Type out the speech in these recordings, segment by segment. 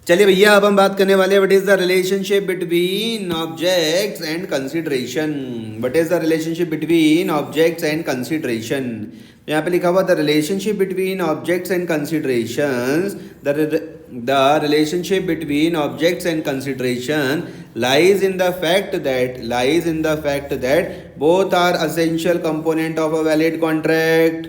चलिए भैया, अब हम बात करने वाले हैं what is the relationship between objects and consideration. What is the relationship between objects and consideration. यहाँ पे लिखा हुआ the relationship between objects and considerations. The relationship between objects and consideration lies in the fact that both are essential component of a valid contract.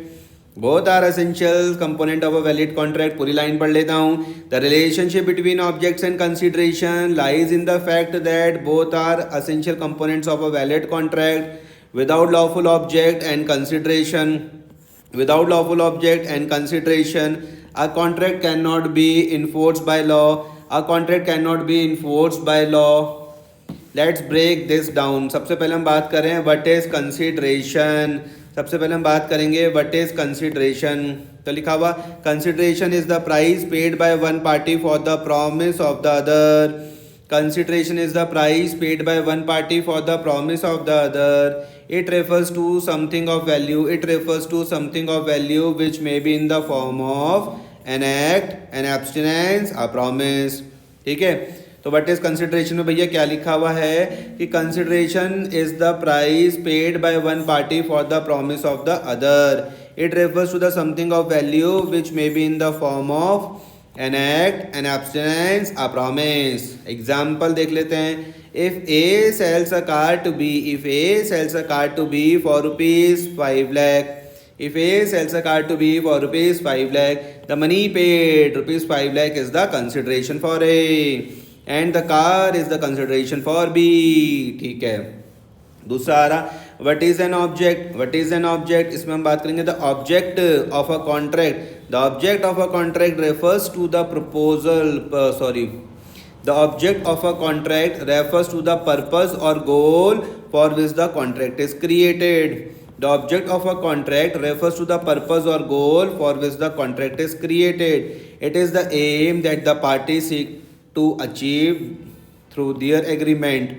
Both are essential component of a valid contract. पूरी line पढ़ लेता हूँ. The relationship between objects and consideration lies in the fact that both are essential components of a valid contract. Without lawful object and consideration, a contract cannot be enforced by law. Let's break this down. सबसे पहले हम बात करें what is consideration. सबसे पहले हम बात करेंगे what is consideration. तो लिखा हुआ consideration is the price paid by one party for the promise of the other. Consideration is the price paid by one party for the promise of the other. It refers to something of value which may be in the form of an act, an abstinence, a promise. ठीक है. तो what is consideration में भैया क्या लिखा हुआ है कि consideration is the price paid by one party for the promise of the other. It refers to the something of value which may be in the form of an act, an abstinence, a promise. Example देख लेते हैं. If A sells a car to B for rupees 5 lakh. If A sells a car to B for rupees 5 lakh, the money paid rupees 5 lakh is the consideration for A. And the car is the consideration for B. ठीक है. दूसरा आ रहा what is an object. इसमें हम बात करेंगे the object of a contract. The object of a contract refers to the purpose और goal for which the contract is created. The object of a contract refers to the purpose or goal for which the contract is created. It is the aim that the parties seek to achieve through their agreement.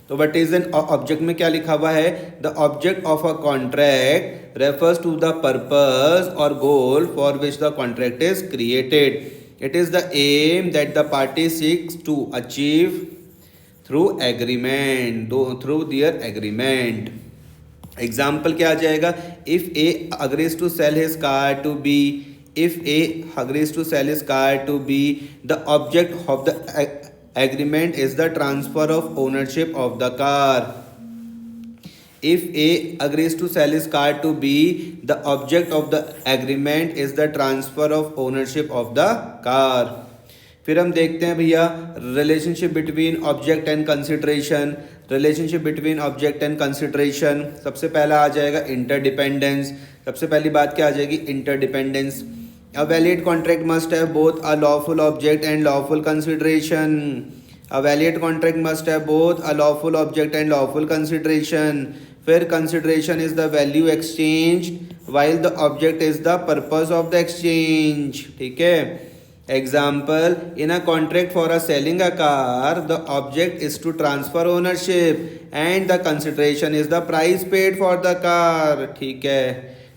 तो what is an object में क्या लिखा हुआ है. The object of a contract refers to the purpose or goal for which the contract is created. It is the aim that the party seeks to achieve through their agreement. Example क्या आ जाएगा. If A agrees to sell his car to B, the object of the agreement is the transfer of ownership of the car. If A agrees to sell his car to B, the object of the agreement is the transfer of ownership of the car. फिर हम देखते हैं भैया relationship between object and consideration. सबसे पहला आ जाएगा interdependence. सबसे पहली बात क्या आ जाएगी. Interdependence. A valid contract must have both a lawful object and lawful consideration. फिर consideration is the value exchange while the object is the purpose of the exchange. ठीक है. Example, in a contract for a selling a car, the object is to transfer ownership and the consideration is the price paid for the car. ठीक है.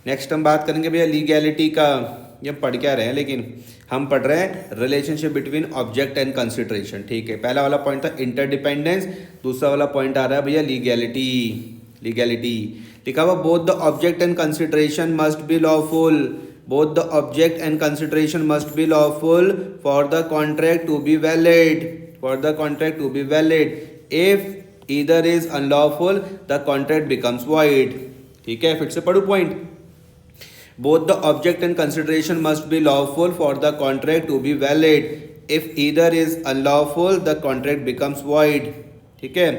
Next हम बात करेंगे भैया legality का. ये पढ़ क्या रहे हैं, लेकिन हम पढ़ रहे हैं relationship between object and consideration. ठीक है. पहला वाला पॉइंट था इंटरडिपेंडेंस. दूसरा वाला पॉइंट आ रहा है भैया लीगैलिटी. लिखा हुआ both the object and consideration must be lawful. Both the object and consideration must be lawful for the contract to be valid. If either is unlawful, the contract becomes void. ठीक है. फिर से पढ़ू point. Both the object and consideration must be lawful for the contract to be valid. If either is unlawful, the contract becomes void. ठीक है.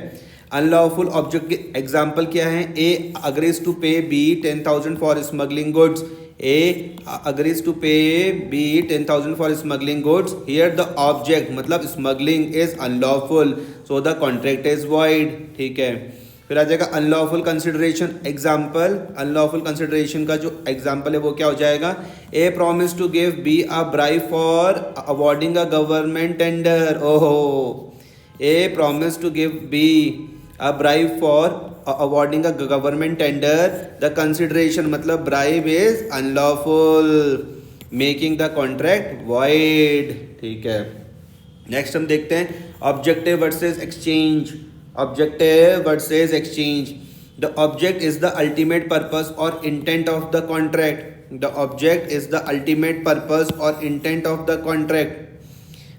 Unlawful object के example क्या है. A agrees to pay B 10,000 for smuggling goods. A agrees to pay B 10,000 for smuggling goods. Here the object मतलब smuggling is unlawful, so the contract is void. ठीक है. फिर आ जाएगा unlawful consideration. Example unlawful consideration का जो example है वो क्या हो जाएगा. A promised to give B a bribe for awarding a government tender. ओहो. A promised to give B a bribe for awarding a government tender. The consideration मतलब bribe is unlawful, making the contract void. ठीक है. Next हम देखते हैं objective versus exchange. Objective versus exchange. The object is the ultimate purpose और intent of the contract. The object is the ultimate purpose और intent of the contract.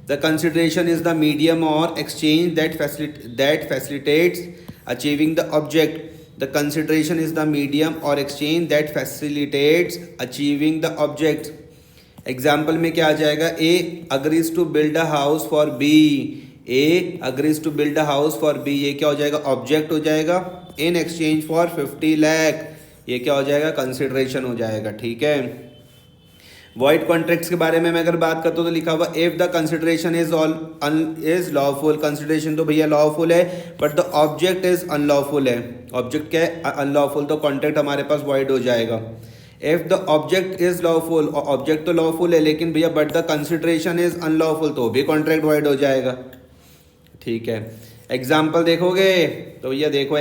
The consideration is the medium or exchange that facilitates achieving the object. The consideration is the medium or exchange that facilitates achieving the object. Example में क्या आ जाएगा? A agrees to build a house for B. A agrees to build a house for B. ये क्या हो जाएगा? Object हो जाएगा. In exchange for 50 lakh. ये क्या हो जाएगा? कंसिडरेशन हो जाएगा. ठीक है. वॉइड कॉन्ट्रैक्ट्स के बारे में मैं अगर बात करता हूँ तो लिखा हुआ if the consideration is lawful. Consideration तो भैया लॉफुल है but the object is unlawful है। ऑब्जेक्ट क्या है? अनलॉफुल, तो कॉन्ट्रैक्ट हमारे पास वॉइड हो जाएगा। If the object is lawful, object तो लॉफुल है लेकिन भैया but the consideration is unlawful, तो भी कॉन्ट्रैक्ट वॉइड हो जाएगा। ठीक है, एग्जाम्पल देखोगे तो भैया देखो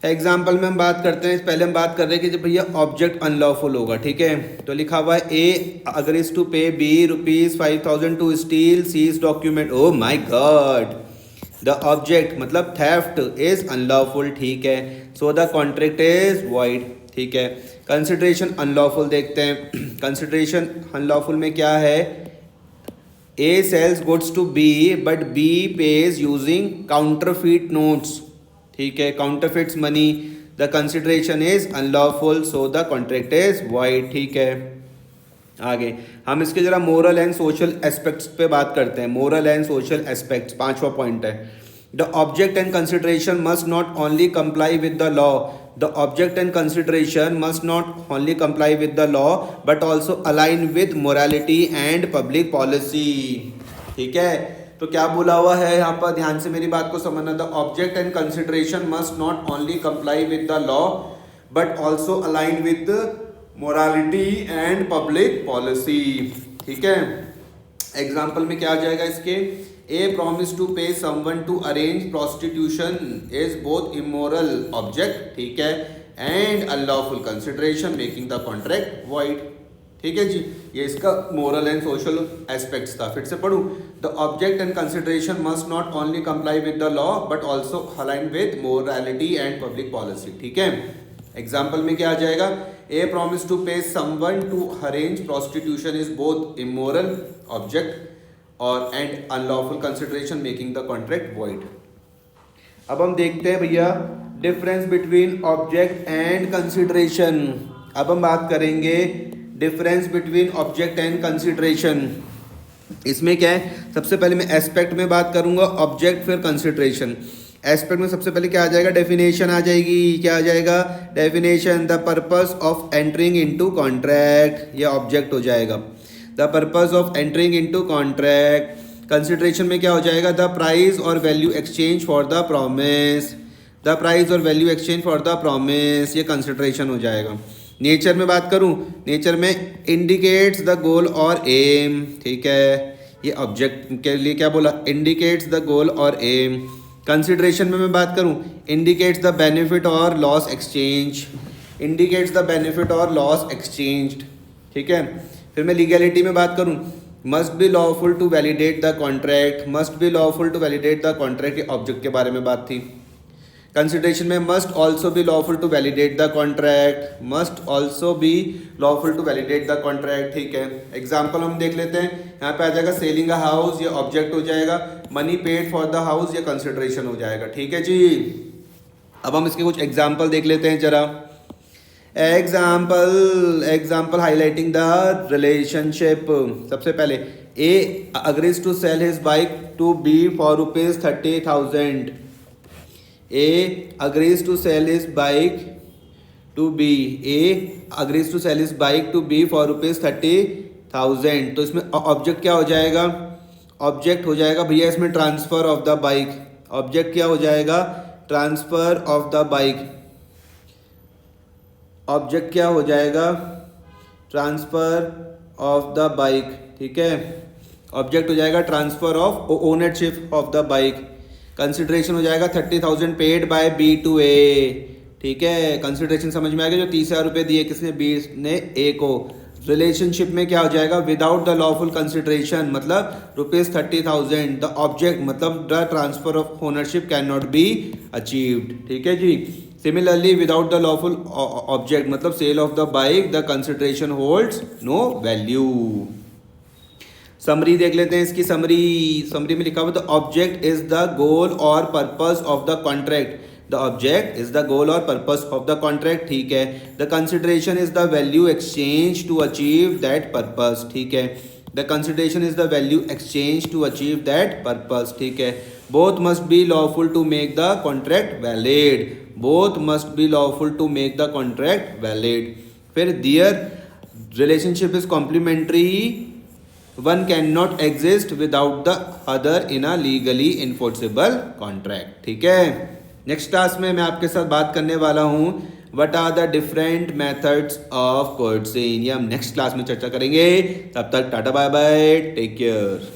एग्जाम्पल में हम बात करते हैं। पहले हम बात कर रहे हैं कि जब भैया ऑब्जेक्ट अनलॉफुल होगा। ठीक है, तो लिखा हुआ है A agrees to pay B ₹5,000 to steal C's document. O my God, the object मतलब थेफ्ट इज अनलॉफुल। ठीक है, so the contract is void. ठीक है, कंसिडरेशन अनलॉफुल देखते हैं। कंसिडरेशन अनलॉफुल में क्या है? A sells goods to B but B pays using counterfeit notes. ठीक है, counterfeits money. The consideration is unlawful so the contract is void. ठीक है, आगे हम इसके जरा मोरल एंड सोशल एस्पेक्ट्स पे बात करते हैं। मोरल एंड सोशल एस्पेक्ट्स 5वां पॉइंट है। The object and consideration must not only comply with the law. The object and consideration must not only comply with the law but also align with morality and public policy. ठीक है, तो क्या बोला हुआ है यहाँ पर? ध्यान से मेरी बात को समझना। The object and consideration must not only comply with the law but also align with morality and public policy. ठीक है, एग्जाम्पल में क्या आ जाएगा इसके? A promise to pay someone to arrange prostitution is both immoral object, ठीक है, and unlawful consideration making the contract void. ठीक है जी, ये इसका मोरल एंड सोशल एस्पेक्ट्स था। फिर से पढ़ूं, the object and consideration must not only comply with the law but also align with morality and public policy. ठीक है, एग्जाम्पल में क्या आ जाएगा? A promise to pay someone to arrange prostitution is both immoral object और and unlawful consideration making the contract void. अब हम देखते हैं भैया difference between object and consideration. अब हम बात करेंगे difference between object and consideration. इसमें क्या है? सबसे पहले मैं एस्पेक्ट में बात करूंगा, ऑब्जेक्ट फिर कंसिडरेशन। एस्पेक्ट में सबसे पहले क्या आ जाएगा? डेफिनेशन आ जाएगी। क्या आ जाएगा? Definition. The purpose of entering into contract, यह ऑब्जेक्ट हो जाएगा। The purpose of entering into contract. Consideration में क्या हो जाएगा? द प्राइस और value exchange for the promise. The price और value exchange for the promise, ये कंसिडरेशन हो जाएगा। नेचर में बात करूं, नेचर में इंडिकेट्स द गोल और एम। ठीक है, ये ऑब्जेक्ट के लिए क्या बोला? इंडिकेट्स द गोल और एम। कंसिडरेशन में मैं बात करूं, इंडिकेट्स द बेनिफिट और loss exchange. Indicates the benefit और लॉस एक्सचेंज। ठीक है, फिर मैं लीगैलिटी में बात करूं, must be lawful to validate the contract. Must be lawful to validate the contract, ये ऑब्जेक्ट के बारे में बात थी। कंसिडरेशन में must also be lawful to validate the contract. Must also be lawful to validate the contract. ठीक है, example हम देख लेते हैं। यहाँ पे आ जाएगा सेलिंग अ हाउस, ये ऑब्जेक्ट हो जाएगा। Money paid for the house, ये कंसिडरेशन हो जाएगा। ठीक है जी, अब हम इसके कुछ एग्जाम्पल देख लेते हैं जरा। Example highlighting the relationship. सबसे पहले A agrees to sell his bike to B for ₹30,000। A agrees to sell his bike to B. A agrees to sell his bike to B for ₹30,000। तो इसमें object क्या हो जाएगा? Object हो जाएगा भैया इसमें transfer of the bike. Object क्या हो जाएगा? Transfer of the bike. Object क्या हो जाएगा? Transfer of the bike. ठीक है, ऑब्जेक्ट हो जाएगा transfer of ownership of the bike. Consideration हो जाएगा 30,000 पेड बाय बी टू ए। ठीक है, कंसिडरेशन समझ में आ गया? जो 30,000 रुपये दिए किसने? बी ने ए को। रिलेशनशिप में क्या हो जाएगा, विदाउट द लॉफुल कंसिडरेशन मतलब ₹30,000 द ऑब्जेक्ट मतलब the transfer of ownership can not be achieved. ठीक है जी। Similarly without the lawful object मतलब sale of the bike the consideration holds no value. Summary देख लेते हैं इसकी। समरी में लिखा हुआ the object is the goal और purpose of the contract. The object is the goal और पर्पस ऑफ द कॉन्ट्रैक्ट। ठीक है। The consideration is the value exchange to achieve that purpose. ठीक है। The consideration is the value exchange to achieve that purpose. ठीक है। Both must be lawful to make the contract valid. Both must be lawful to make the contract valid. फिर their relationship is complementary, one can not exist without the other in a legally enforceable contract. ठीक है। Next class में मैं आपके साथ बात करने वाला हूँ what are the different methods of courting. ये हम नेक्स्ट क्लास में चर्चा करेंगे। तब तक tata bye bye, take care.